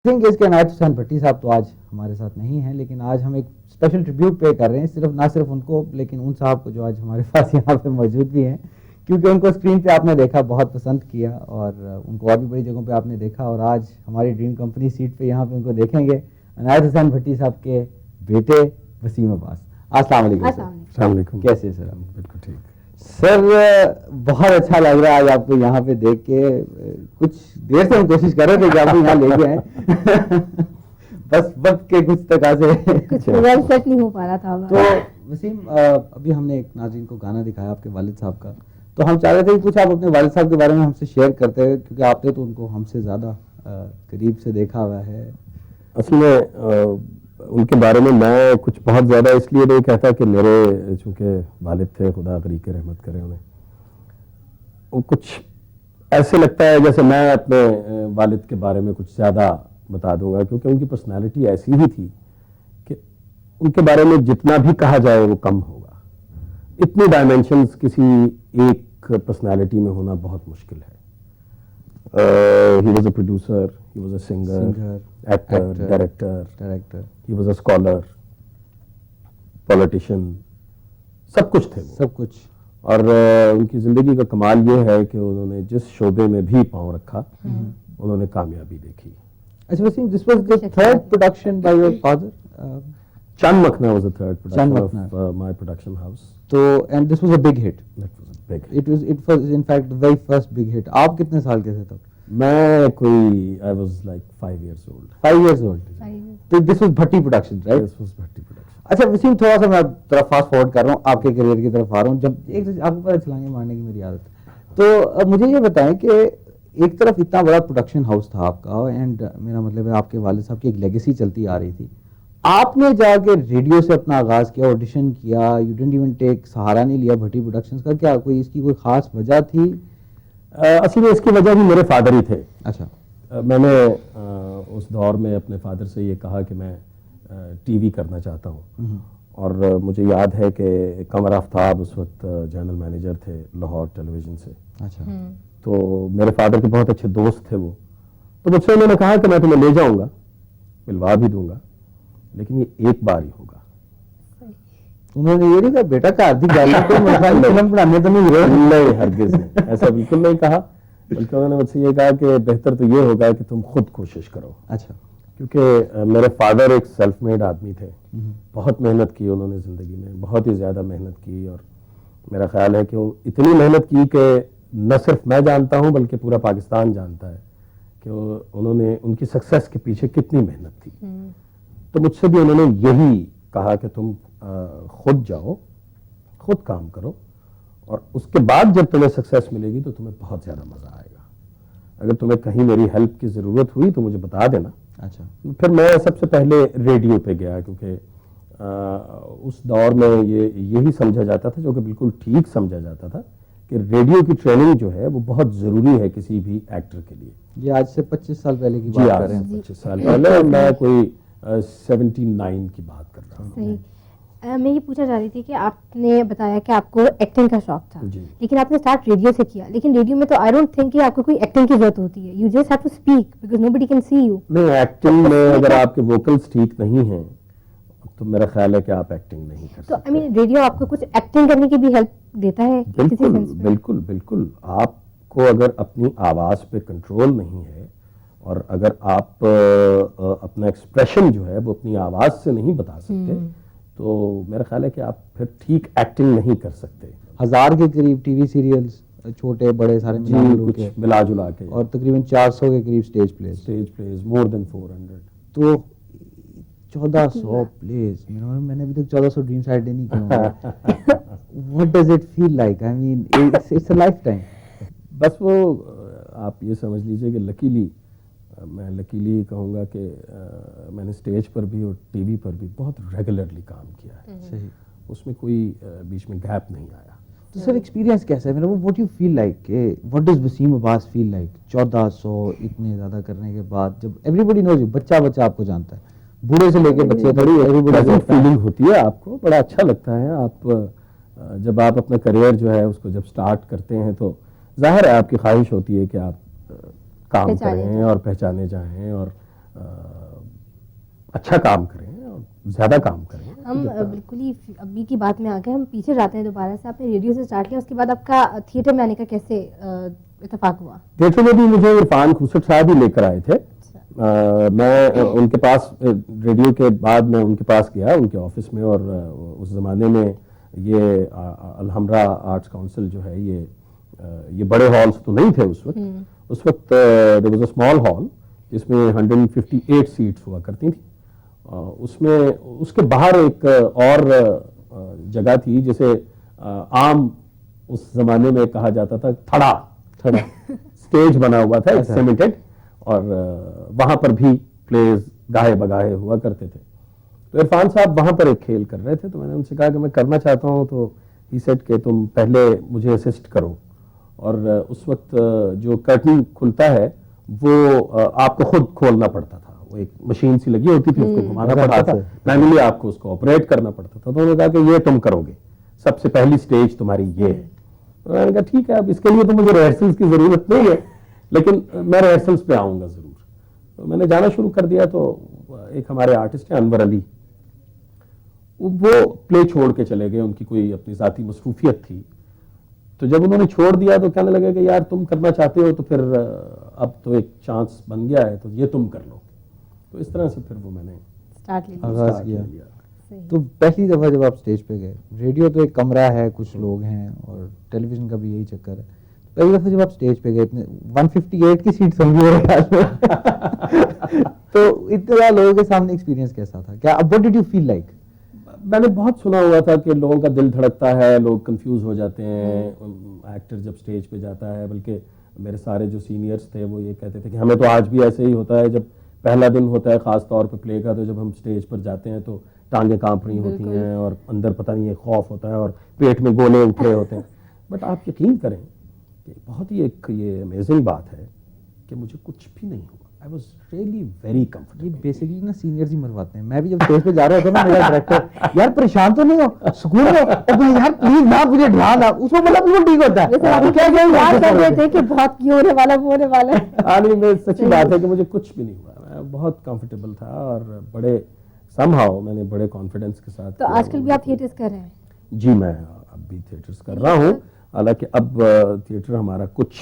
Think इसके अनायत हुसैन भट्टी साहब तो आज हमारे साथ नहीं हैं, लेकिन आज हम एक स्पेशल ट्रिब्यूट पे कर रहे हैं, सिर्फ ना सिर्फ उनको लेकिन उन साहब को जो आज हमारे पास यहाँ पे मौजूद भी हैं, क्योंकि उनको स्क्रीन पे आपने देखा, बहुत पसंद किया और उनको और भी बड़ी जगहों पे आपने देखा और आज हमारी ड्रीम कंपनी सीट पे यहाँ पे उनको देखेंगे अनायत हुसैन भट्टी साहब के बेटे वसीम अब्बास। अस्सलाम वालेकुम। कैसे हैं सर? बिल्कुल ठीक सर, बहुत अच्छा लग रहा है आज आपको यहाँ पे देख के। कुछ देर से हम कोशिश कर रहे थे कि आपको यहाँ लेके आए बस वक्त के कुछ तकाजे कुछ वेल सेट नहीं हो पा रहा था। तो वसीम, अभी हमने एक नाज़रीन को गाना दिखाया आपके वालिद साहब का, तो हम चाह रहे थे कि कुछ आप अपने वालिद साहब के बारे में हमसे शेयर करते हैं, क्योंकि आपने तो उनको हमसे ज़्यादा करीब से देखा हुआ है। असल में उनके बारे में मैं कुछ बहुत ज़्यादा इसलिए नहीं कहता कि मेरे चूँकि वालिद थे, खुदा गरीक रहमत करे उन्हें, वो कुछ ऐसे लगता है जैसे मैं अपने वालिद के बारे में कुछ ज़्यादा बता दूंगा, क्योंकि उनकी पर्सनालिटी ऐसी ही थी कि उनके बारे में जितना भी कहा जाए वो कम होगा। इतनी डायमेंशंस किसी एक पर्सनालिटी में होना बहुत मुश्किल है। He was a producer, he was a singer, actor, director, he was a scholar, politician, सब कुछ थे वो। सब कुछ। और उनकी ज़िंदगी का कमाल ये है कि उन्होंने जिस शोबे में भी पाँव रखा उन्होंने कामयाबी देखी। अच्छा Wasim, this was the third production by your father? Chand Makhna was the third production Chand of Makhna. my production house. तो and this was a big hit. That was a big hit. It was in fact the very first big hit. आप कितने साल के थे तब? मैं कोई I was like 5 years old. 5 years old. तो this was Bhatti production, right? This was Bhatti production. अच्छा वसीम, थोड़ा सा मैं तरफ फास्ट फॉरवर्ड कर रहा हूँ, आपके करियर की तरफ आ रहा हूँ। जब एक आपको पता छलांगे मारने की मेरी आदत है, तो मुझे ये बताएं कि एक तरफ इतना बड़ा प्रोडक्शन हाउस था आपका, एंड मेरा मतलब है आपके वालिद साहब की एक लेगेसी चलती आ रही थी, आपने जाके रेडियो से अपना आगाज किया, ऑडिशन किया, यू डिडंट इवन टेक, सहारा नहीं लिया भट्टी प्रोडक्शंस का, क्या कोई इसकी कोई खास वजह थी? असल में इसकी वजह भी मेरे फादर ही थे। अच्छा। मैंने उस दौर में अपने फादर से ये कहा कि मैं टीवी करना चाहता हूँ, और मुझे याद है कि कमर आफ्ताब उस वक्त जनरल मैनेजर थे लाहौर टेलीविजन से। अच्छा। तो मेरे फादर के बहुत अच्छे दोस्त थे वो, तो मुझसे उन्होंने कहा कि मैं तुम्हें ले जाऊंगा, मिलवा भी दूंगा, लेकिन ये एक बार ही होगा। उन्होंने ये नहीं कहा बेटा का आदि फिल्म बनाने तो नहीं, हरगिज नहीं, ऐसा बिल्कुल नहीं कहा, बल्कि उन्होंने मुझसे ये कहा कि बेहतर तो ये होगा कि तुम खुद कोशिश करो। अच्छा। क्योंकि मेरे फादर एक सेल्फ मेड आदमी थे, बहुत मेहनत की उन्होंने ज़िंदगी में, बहुत ही ज़्यादा मेहनत की, और मेरा ख्याल है कि वो इतनी मेहनत की कि न सिर्फ मैं जानता हूँ बल्कि पूरा पाकिस्तान जानता है कि उन्होंने उनकी सक्सेस के पीछे कितनी मेहनत थी। तो मुझसे भी उन्होंने यही कहा कि तुम खुद जाओ, खुद काम करो, और उसके बाद जब तुम्हें सक्सेस मिलेगी तो तुम्हें बहुत ज़्यादा मज़ा आएगा। अगर तुम्हें कहीं मेरी हेल्प की ज़रूरत हुई तो मुझे बता देना। अच्छा। फिर मैं सबसे पहले रेडियो पे गया, क्योंकि उस दौर में यही समझा जाता था, जो कि बिल्कुल ठीक समझा जाता था, कि रेडियो की ट्रेनिंग जो है वो बहुत ज़रूरी है किसी भी एक्टर के लिए। ये आज से 25 साल पहले की बात कर रहे हैं। 25 साल पहले, मैं कोई 79 की बात कर रहा हूँ। मैं ये पूछना चाह रही थी कि आपने बताया कि आपको एक्टिंग का शौक था, लेकिन आपने स्टार्ट रेडियो से किया, लेकिन रेडियो में तो आई डोंट थिंक कि आपको कोई एक्टिंग की जरूरत होती है। You just have to speak because nobody can see you. नहीं, एक्टिंग में अगर आपके वोकल्स ठीक नहीं हैं तो मेरा ख्याल है कि आप एक्टिंग नहीं कर सकते। तो आई मीन रेडियो आपको कुछ एक्टिंग करने की भी हेल्प देता है? बिल्कुल बिल्कुल बिल्कुल। आपको अगर अपनी आवाज़ पे कंट्रोल नहीं है, और अगर आप अपना एक्सप्रेशन जो है वो अपनी आवाज़ से नहीं बता सकते, तो मेरा ख्याल है कि आप फिर ठीक एक्टिंग नहीं कर सकते। 1000 के करीब टीवी सीरियल्स, छोटे बड़े सारे मिला जुला के, और तकरीबन 400 के करीब स्टेज प्लेज मोर देन 400। तो 1400 प्लेज, मैंने अभी तक 1400 ड्रीम साइड नहीं किया। What does it feel like? I mean it's a life time. बस वो आप ये समझ लीजिए कि मैं लकीली कहूँगा कि मैंने स्टेज पर भी और टीवी पर भी बहुत रेगुलरली काम किया है। सही। उसमें कोई बीच में गैप नहीं आया। तो सर एक्सपीरियंस कैसा है मेरा? वो what you feel like, what does Wasim Abbas feel like 1400 इतने ज़्यादा करने के बाद, जब एवरीबॉडी नोज यू, बच्चा आपको जानता है, बूढ़े से लेके बच्चे, थोड़ी एवरीबॉडी फीलिंग होती है आपको, बड़ा अच्छा लगता है। आप जब आप अपना करियर जो है उसको जब स्टार्ट करते हैं तो जाहिर है आपकी ख्वाहिश होती है कि आप काम करें और पहचाने जाएं, और अच्छा काम करें और ज़्यादा काम करें। हम बिल्कुल ही अभी की बात में आ गए, हम पीछे जाते हैं दोबारा से। आपने रेडियो से स्टार्ट किया, उसके बाद आपका थिएटर में आने का कैसे इत्तेफाक हुआ? थिएटर में भी मुझे इरफान खुसट साहब ही लेकर आए थे। मैं उनके पास रेडियो के बाद मैं उनके पास गया उनके ऑफिस में, और उस ज़माने में ये अलहमरा आर्ट्स काउंसिल जो है ये बड़े हॉल्स तो नहीं थे उस वक्त। उस वक्त there was a small hall जिसमें 158 सीट्स हुआ करती थी। उसमें उसके बाहर एक और जगह थी जिसे आम उस जमाने में कहा जाता था थड़ा स्टेज बना हुआ था सीमेंटेड, और वहां पर भी प्लेज गाहे बगाहे हुआ करते थे। तो इरफान साहब वहां पर एक खेल कर रहे थे, तो मैंने उनसे कहा कि मैं करना चाहता हूं, तो ही सेड कि तुम पहले मुझे असिस्ट करो। और उस वक्त जो कर्टन खुलता है वो आपको खुद खोलना पड़ता था, वो एक मशीन सी लगी होती थी, उसको घुमाना पड़ता था, मैनुअली आपको उसको ऑपरेट करना पड़ता था। तो उन्होंने कहा कि ये तुम करोगे, सबसे पहली स्टेज तुम्हारी ये है। तो मैंने कहा ठीक है, अब इसके लिए तो मुझे रिहर्सल्स की जरूरत नहीं है, लेकिन मैं रिहर्सल्स पे आऊंगा जरूर। तो मैंने जाना शुरू कर दिया। तो एक हमारे आर्टिस्ट हैं अनवर अली, वो प्ले छोड़ के चले गए, उनकी कोई अपनी जाती मसरूफियत थी। तो जब उन्होंने छोड़ दिया तो कहने लगे कि यार तुम करना चाहते हो तो फिर अब तो एक चांस बन गया है, तो ये तुम कर लो। तो इस तरह से फिर वो मैंने आगाज किया। तो पहली दफा जब आप स्टेज पे गए, रेडियो तो एक कमरा है, कुछ लोग हैं, और टेलीविजन का भी यही चक्कर है। पहली दफा जब आप स्टेज पे गए, इतने 158 की सीट समझी मेरे ख्याल में तो इतने ज्यादा लोगों के सामने एक्सपीरियंस कैसा था? क्या what did you feel like? मैंने बहुत सुना हुआ था कि लोगों का दिल धड़कता है, लोग कंफ्यूज हो जाते हैं एक्टर जब स्टेज पे जाता है। बल्कि मेरे सारे जो सीनियर्स थे वो ये कहते थे कि हमें तो आज भी ऐसे ही होता है, जब पहला दिन होता है खास तौर पे प्ले का, तो जब हम स्टेज पर जाते हैं तो टांगें कांप रही होती हैं और अंदर पता नहीं ये खौफ होता है और पेट में गोले उठ रहे होते हैं। बट आप यकीन करें कि बहुत ही एक ये अमेजिंग बात है कि मुझे कुछ भी नहीं हुआ। I was really very comfortable. ये बेसिकली ना सीनियर्स ही मरवाते हैं। मैं भी जब स्टेज पे जा रहा होता ना, मेरा डायरेक्टर यार परेशान तो नहीं हो, सुकून हो, और यार प्लीज ना मुझे ध्यान आ, उसमें मतलब बिल्कुल ठीक होता है। क्या क्या याद कर रहे थे कि बहुत क्यों होने वाला वो होने वाला है। नहीं, सच्ची बात है कि मुझे कुछ भी नहीं हुआ, मैं बहुत कंफर्टेबल था और बड़े समहाउ मैंने बड़े कॉन्फिडेंस के साथ। तो आजकल भी आप थिएटर्स कर रहे हैं? जी, मैं अब भी थिएटर्स कर रहा हूँ, हालांकि अब थिएटर हमारा कुछ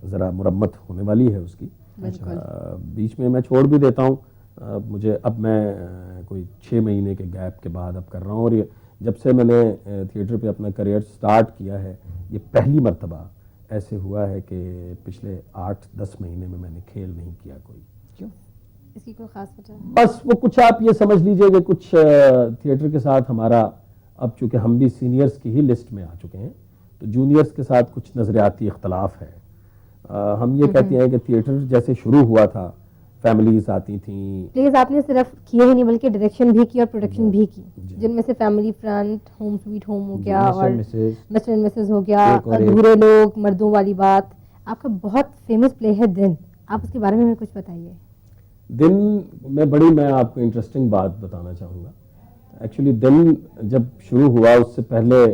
ज़रा मुरम्मत होने वाली है उसकी। बीच में मैं छोड़ भी देता हूँ। मुझे अब मैं कोई 6 महीने के गैप के बाद अब कर रहा हूँ, और ये जब से मैंने थिएटर पे अपना करियर स्टार्ट किया है, ये पहली मर्तबा ऐसे हुआ है कि पिछले 8-10 महीने में मैंने खेल नहीं किया कोई। क्यों? इसकी कोई खास वजह? बस वो कुछ आप ये समझ लीजिए कि कुछ थिएटर के साथ हमारा, अब चूंकि हम भी सीनियर्स की ही लिस्ट में आ चुके हैं, तो जूनियर्स के साथ कुछ नजरियाती इख्तलाफ है। हम ये कहते हैं कि थिएटर जैसे शुरू हुआ था, फैमिलीज आती थी। प्लीज आपने सिर्फ किए ही नहीं बल्कि डायरेक्शन भी की और प्रोडक्शन भी की, जिनमें से family front, home sweet home हो गया, और मिस्टर एंड मिसेस हो गया, अधूरे लोग, मर्दों वाली बात। आपका बहुत फेमस प्ले है दिन, आप उसके बारे में हमें कुछ बताइए। दिन में मैं आपको इंटरेस्टिंग बात बताना चाहूँगा। एक्चुअली दिन जब शुरू हुआ उससे पहले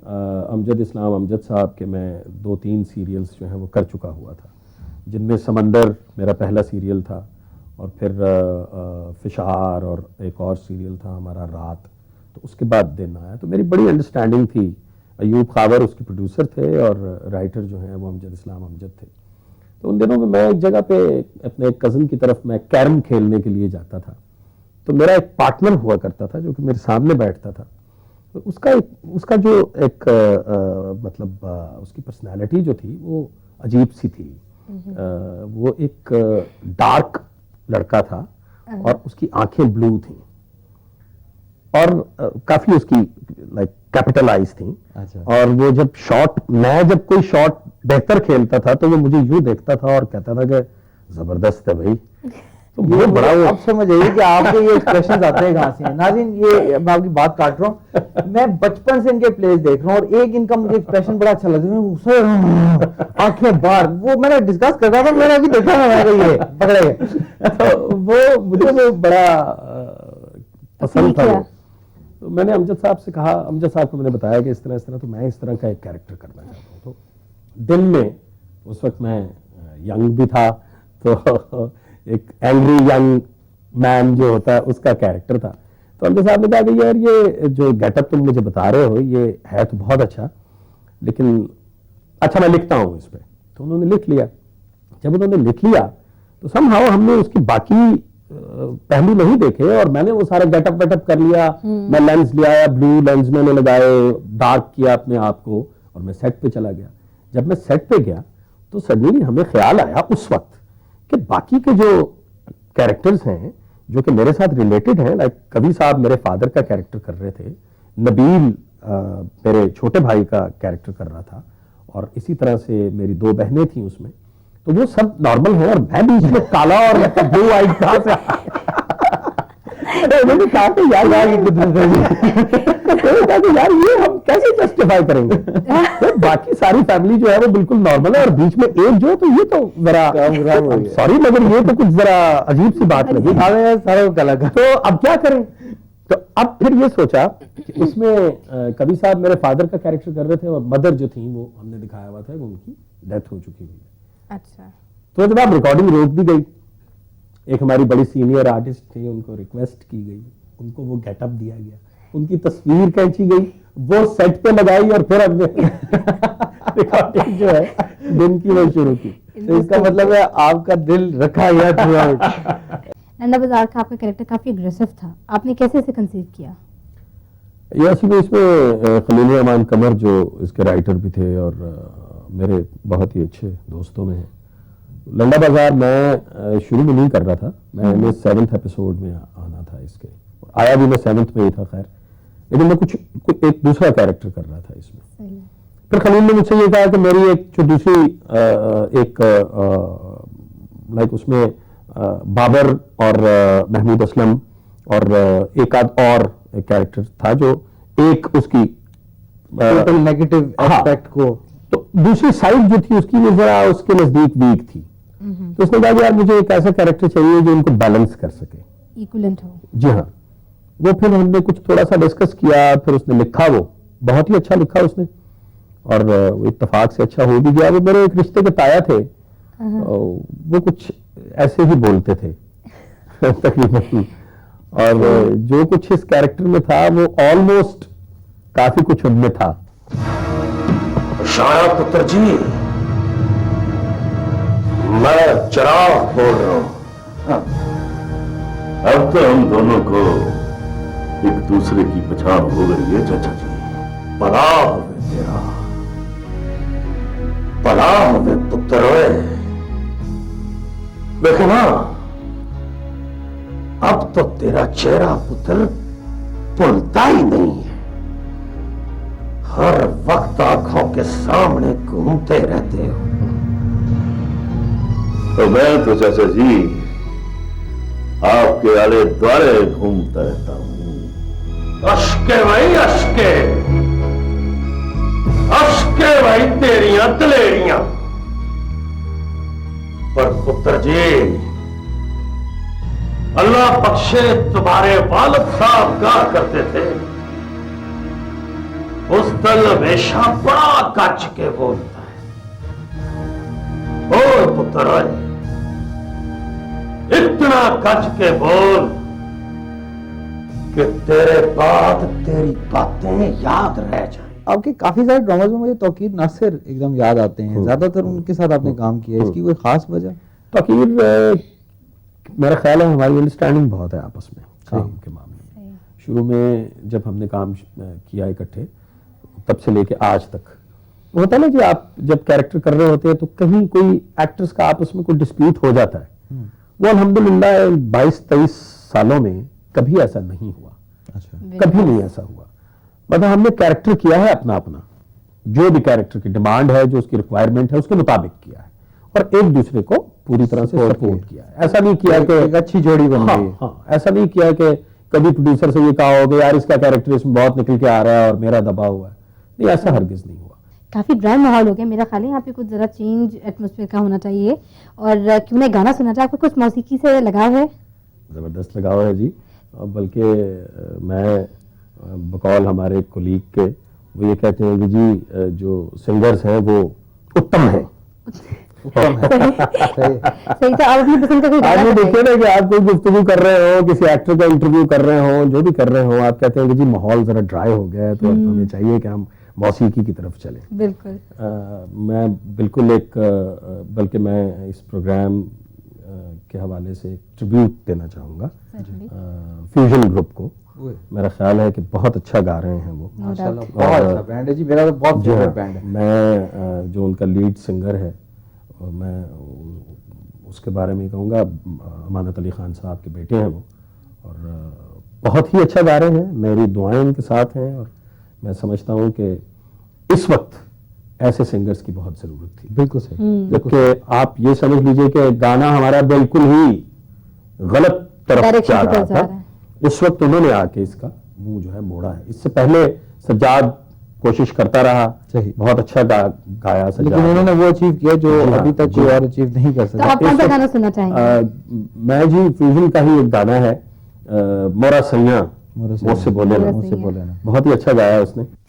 अमजद इस्लाम अमजद साहब के मैं 2-3 सीरियल्स जो हैं वो कर चुका हुआ था, जिनमें समंदर मेरा पहला सीरियल था, और फिर फिशार, और एक और सीरियल था हमारा रात। तो उसके बाद दिन आया। तो मेरी बड़ी अंडरस्टैंडिंग थी। अयूब खावर उसके प्रोड्यूसर थे और राइटर जो हैं वो अमजद इस्लाम अमजद थे। तो उन दिनों में मैं एक जगह पे अपने एक कज़न की तरफ मैं कैरम खेलने के लिए जाता था। तो मेरा एक पार्टनर हुआ करता था जो कि मेरे सामने बैठता था। तो उसका जो एक मतलब उसकी पर्सनालिटी जो थी वो अजीब सी थी। वो एक डार्क लड़का था और उसकी आंखें ब्लू थी और काफी उसकी लाइक कैपिटलाइज थी। अच्छा। और वो मैं जब कोई शॉट बेहतर खेलता था तो वो मुझे यूं देखता था और कहता था कि जबरदस्त है भाई। तो ये बड़ा अब समझ आइए कि आपके ये एक्सप्रेशंस आते हैं कहां से हैं। नाज़रीन, ये मैं आपकी बात काट रहा हूँ, मैं बचपन से इनके प्लेस देख रहा हूँ और एक इनका मुझे एक्सप्रेशन बड़ा अच्छा लगता है, आंखें बाहर। वो मैंने डिस्कस कर रहा था, मैंने अभी देखा है ये पकड़े गए। तो वो मुझे वो बड़ा पसंद था। तो मैंने अमजद साहब से कहा, अमजद साहब को मैंने बताया कि इस तरह तो मैं इस तरह का एक कैरेक्टर करना चाहता हूँ। तो दिन में उस वक्त मैं यंग भी था, तो एक एंग्री यंग मैन जो होता है उसका कैरेक्टर था। तो अमजद साहब ने कहा कि यार ये जो गेटअप तुम मुझे बता रहे हो ये है तो बहुत अच्छा, लेकिन अच्छा मैं लिखता हूँ इस पे। तो उन्होंने लिख लिया। जब उन्होंने लिख लिया तो समहाउ हमने उसकी बाकी पहलू नहीं देखे और मैंने वो सारा गेटअप वेटअप कर लिया। मैं लेंस ले आया, ब्लू लेंस मैंने लगाए, डार्क किया अपने आप को और मैं सेट पे चला गया। जब मैं सेट पे गया तो सडनली हमें ख्याल आया उस वक्त कि बाकी के जो कैरेक्टर्स हैं जो कि मेरे साथ रिलेटेड हैं, लाइक कवि साहब मेरे फादर का कैरेक्टर कर रहे थे, नबील मेरे छोटे भाई का कैरेक्टर कर रहा था और इसी तरह से मेरी 2 बहनें थी उसमें, तो वो सब नॉर्मल है और मैं बीच में काला और ब्लू आइड कहां से मैंने कहा कि यार यार ये हम कैसे जस्टिफाई करेंगे। तो बाकी सारी फैमिली जो है वो बिल्कुल नॉर्मल है और बीच में एक जो, तो ये तो जरा सॉरी मगर ये तो कुछ जरा अजीब सी बात लगी सारा काला। तो अब क्या करें, तो अब फिर ये सोचा कि उसमें कवि साहब मेरे फादर का कैरेक्टर कर रहे थे और मदर जो थी वो हमने दिखाया हुआ था कि उनकी डेथ हो चुकी हुई है। अच्छा। तो जब आप रिकॉर्डिंग रोक दी गई, एक हमारी बड़ी सीनियर आर्टिस्ट थी, उनको रिक्वेस्ट की गई, उनको वो गेटअप दिया गया, उनकी तस्वीर खींची गई, वो सेट पे लगाई और फिर हमने रिकॉर्डिंग जो है दिन की वो शुरू की। तो इसका मतलब है आपका दिल रखा गया थ्रू आउट। नंदा बाजार का आपका कैरेक्टर काफी अग्रेसिव था, आपने कैसे इसे कंसीव किया? ये असल में इसमें खलील रहमान कमर जो इसके राइटर भी थे और मेरे बहुत ही अच्छे दोस्तों में हैं। लंडा बाजार मैं शुरू में नहीं कर रहा था, मैंने 7th एपिसोड में आना था इसके, आया भी मैं 7th में ही था खैर, लेकिन मैं कुछ एक दूसरा कैरेक्टर कर रहा था इसमें। फिर खलील ने मुझसे ये कहा कि मेरी एक जो दूसरी एक लाइक उसमें बाबर और महमूद असलम और एक आध और कैरेक्टर था जो एक उसकी नेगेटिव एस्पेक्ट को, तो दूसरी साइड जो थी उसकी वो जरा उसके नजदीक वीक थी। तो उसने कहा यार मुझे एक ऐसा कैरेक्टर चाहिए जो उनको बैलेंस कर सके, इक्विवेलेंट हो। जी हाँ। वो फिर हमने कुछ थोड़ा सा डिस्कस किया, फिर उसने लिखा, वो बहुत ही अच्छा लिखा उसने और वो इत्तेफाक से अच्छा हो भी गया। वो मेरे एक रिश्ते के ताया थे, वो कुछ ऐसे ही बोलते थे तकरीबन, और जो कुछ इस कैरेक्टर में था वो ऑलमोस्ट काफी कुछ उनमें था। शाया पुत्र जी, मैं चिराग बोल रहा हूं। अब तो हम दोनों को एक दूसरे की पहचान हो गई है चाचा जी। भला होवे तेरा, भला होवे पुत्र होए। देखना अब तो तेरा चेहरा पुत्र भूलता ही नहीं है, हर वक्त आंखों के सामने घूमते रहते हो। तो मैं तो चाचा जी आपके आले द्वारे घूमता रहता हूं। अश्के भाई अश्के, अश्के भाई तेरियां दलेरियां। पर पुत्र जी, अल्लाह बख्शे तुम्हारे वालिद साहब कहा करते थे, उस दल हमेशा बड़ा गज के बोलता है। ओ पुत्र, इतना गज के बोल कि तेरे बाद तेरी बातें याद रह जाएं। आपके काफी सारे ड्रामाज में मुझे तौकीर नासिर एकदम याद आते हैं, ज्यादातर उनके साथ आपने काम किया, इसकी कोई खास वजह? तौकीर मेरा ख्याल है हमारी अंडरस्टैंडिंग बहुत है आपस में काम के मामले में। शुरू में जब हमने काम किया इकट्ठे, तब से लेके आज तक होता है ना कि आप जब कैरेक्टर कर रहे होते हैं तो कहीं कोई एक्टर्स का आपस में कोई डिस्प्यूट हो जाता है। वो अल्हम्दुलिल्लाह 22-23 सालों में कभी ऐसा नहीं हुआ। अच्छा। कभी नहीं ऐसा हुआ। मतलब हमने कैरेक्टर किया है अपना अपना, जो भी कैरेक्टर की डिमांड है, जो उसकी रिक्वायरमेंट है, उसके मुताबिक किया है और एक दूसरे को पूरी तरह से सपोर्ट किया है। ऐसा नहीं किया कि एक अच्छी जोड़ी बन गई। हाँ, ऐसा नहीं किया कि कभी प्रोड्यूसर से ये कहा हो कि यार इसका कैरेक्टर इसमें बहुत निकल के आ रहा है और मेरा दबा हुआ है, नहीं, ऐसा हरगिज नहीं हुआ। काफी ड्राई माहौल हो गया, मेरा ख्याल है यहाँ पे कुछ जरा चेंज एटमॉस्फेयर का होना चाहिए। और क्यों नहीं गाना सुना था, आपको कुछ मौसीकी से लगाव है? जबरदस्त लगाव है जी, बल्कि मैं बकौल हमारे कोलीग के वो ये कहते हैं कि जी जो सिंगर्स हैं वो उत्तम है। उत्तम है। सही सही था। आप अपनी पसंद का कोई गाना आदमी बताइए। देखिए ना कि आप कोई गुफ्तगू कर रहे हो, किसी एक्टर का इंटरव्यू कर रहे हो, जो भी कर रहे हो, आप कहते हैं कि जी माहौल जरा ड्राई हो गया है, तो अब हमें चाहिए कि हम मौसीकी की तरफ चलें। बिल्कुल। मैं बिल्कुल बल्कि मैं इस प्रोग्राम के हवाले से एक ट्रिब्यूट देना चाहूँगा फ्यूजन ग्रुप को। ओए, मेरा ख्याल है कि बहुत अच्छा गा रहे हैं वो। माशाल्लाह बहुत अच्छा बैंड है जी, मेरा तो बहुत जी हाँ, फेवरेट बैंड है। मैं जो उनका लीड सिंगर है, और मैं उसके बारे में कहूँगा, अमानत अली खान साहब के बेटे हैं वो, और बहुत ही अच्छा गा रहे हैं। मेरी दुआएं उनके साथ हैं, और मैं समझता हूँ कि इस वक्त ऐसे सिंगर्स की बहुत ज़रूरत थी। बिल्कुल सही। जबकि आप ये समझ लीजिए कि गाना हमारा बिल्कुल ही गलत तरफ Direction जा की रहा तरफ जा था, रहा है। उस वक्त उन्होंने आके इसका मुंह जो है मोड़ा है। इससे पहले सज्जाद कोशिश करता रहा, सही। बहुत अच्छा गाया सज्जाद, लेकिन उन्होंने वो अचीव किया जो जी हाँ, अभी तक जी कोई हाँ। और अचीव नहीं कर तो सका। आप कौन सा गाना सुनना चाहेंगे? मैं जी फ्यूजन का ही एक गाना है, मोरा सैया मोरा सैया। मुझसे बोले ना, मोरा मुझसे बोले ना। बहुत ही अच्छा गाया उसने।